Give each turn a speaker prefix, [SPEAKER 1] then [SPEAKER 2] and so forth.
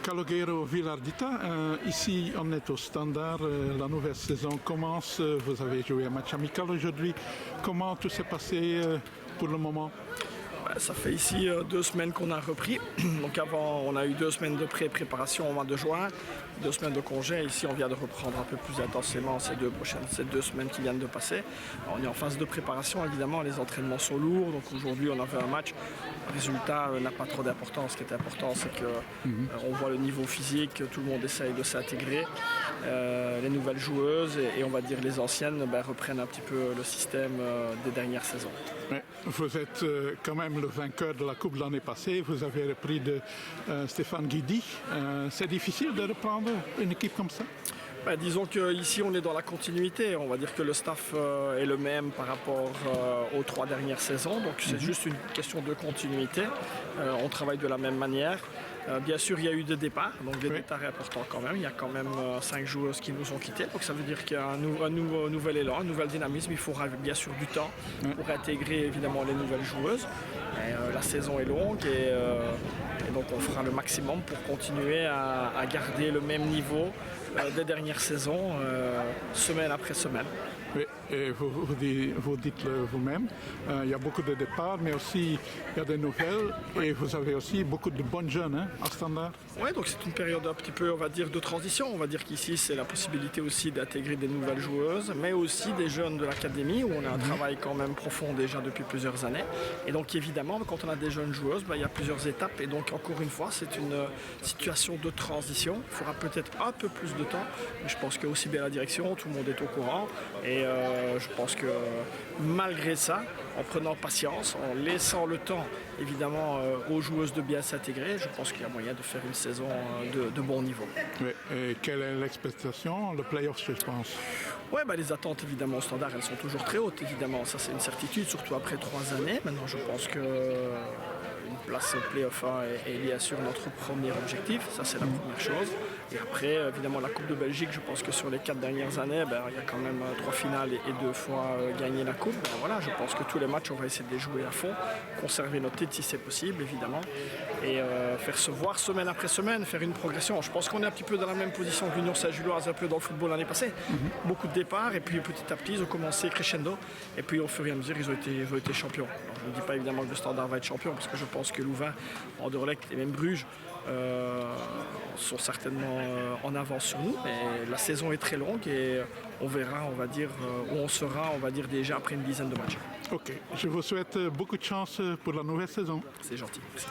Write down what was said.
[SPEAKER 1] Calogero Villardita, ici on est au Standard, la nouvelle saison commence, vous avez joué un match amical aujourd'hui, comment tout s'est passé pour le moment?
[SPEAKER 2] Ça fait ici 2 semaines qu'on a repris. Donc avant, on a eu 2 semaines de pré-préparation au mois de juin, 2 semaines de congé. Ici, on vient de reprendre un peu plus intensément ces 2 semaines qui viennent de passer. Alors, on est en phase de préparation, évidemment. Les entraînements sont lourds. Donc aujourd'hui, on a fait un match. Le résultat n'a pas trop d'importance. Ce qui est important, c'est qu'on voit le niveau physique, tout le monde essaye de s'intégrer. Les nouvelles joueuses et on va dire les anciennes reprennent un petit peu le système des dernières saisons.
[SPEAKER 1] Mais vous êtes quand même le vainqueur de la Coupe de l'année passée, vous avez repris de Stéphane Guidi. C'est difficile de reprendre une équipe comme ça?
[SPEAKER 2] Disons qu'ici on est dans la continuité, on va dire que le staff est le même par rapport aux 3 dernières saisons, donc c'est juste une question de continuité, on travaille de la même manière. Bien sûr, il y a eu des départs, donc des départs importants quand même. Il y a quand même 5 joueuses qui nous ont quittés, donc ça veut dire qu'il y a un nouvel élan, un nouvel dynamisme. Il faudra bien sûr du temps pour intégrer évidemment les nouvelles joueuses. La saison est longue et donc on fera le maximum pour continuer à garder le même niveau des dernières saisons, semaine après semaine.
[SPEAKER 1] Oui, et vous dites vous-même, il y a beaucoup de départs, mais aussi il y a des nouvelles et vous avez aussi beaucoup de bonnes jeunes à Standard.
[SPEAKER 2] Oui, donc c'est une période un petit peu, on va dire, de transition. On va dire qu'ici, c'est la possibilité aussi d'intégrer des nouvelles joueuses, mais aussi des jeunes de l'académie où on a un travail quand même profond déjà depuis plusieurs années. Et donc évidemment, quand on a des jeunes joueuses, il y a plusieurs étapes. Et donc encore une fois, c'est une situation de transition. Il faudra peut-être un peu plus de temps, mais je pense que aussi bien la direction, tout le monde est au courant. Et je pense que malgré ça, en prenant patience, en laissant le temps évidemment aux joueuses de bien s'intégrer, je pense qu'il y a moyen de faire une saison de bon niveau.
[SPEAKER 1] Oui. Et quelle est l'expectation? Le play-off, je pense.
[SPEAKER 2] Oui, les attentes évidemment au Standard, elles sont toujours très hautes, évidemment. Ça, c'est une certitude, surtout après 3 années. Maintenant, je pense que une place au play-off est bien sûr notre premier objectif. Ça, c'est la première chose. Et après, évidemment, la Coupe de Belgique, je pense que sur les 4 dernières années, il y a quand même 3 finales et 2 fois gagné la Coupe. Voilà, je pense que tous les matchs, on va essayer de les jouer à fond, conserver notre titre si c'est possible, évidemment, et faire se voir semaine après semaine, faire une progression. Je pense qu'on est un petit peu dans la même position que l'Union Saint-Gilloise un peu dans le football l'année passée. Beaucoup de départs, et puis petit à petit, ils ont commencé crescendo, et puis au fur et à mesure, ils ont été champions. Alors, je ne dis pas évidemment que le Standard va être champion, parce que je pense que Louvain, Anderlecht et même Bruges sont certainement en avance sur nous, mais la saison est très longue et on verra, on va dire, où on sera, on va dire, déjà après une dizaine de matchs.
[SPEAKER 1] Ok, je vous souhaite beaucoup de chance pour la nouvelle saison.
[SPEAKER 2] C'est gentil. Merci.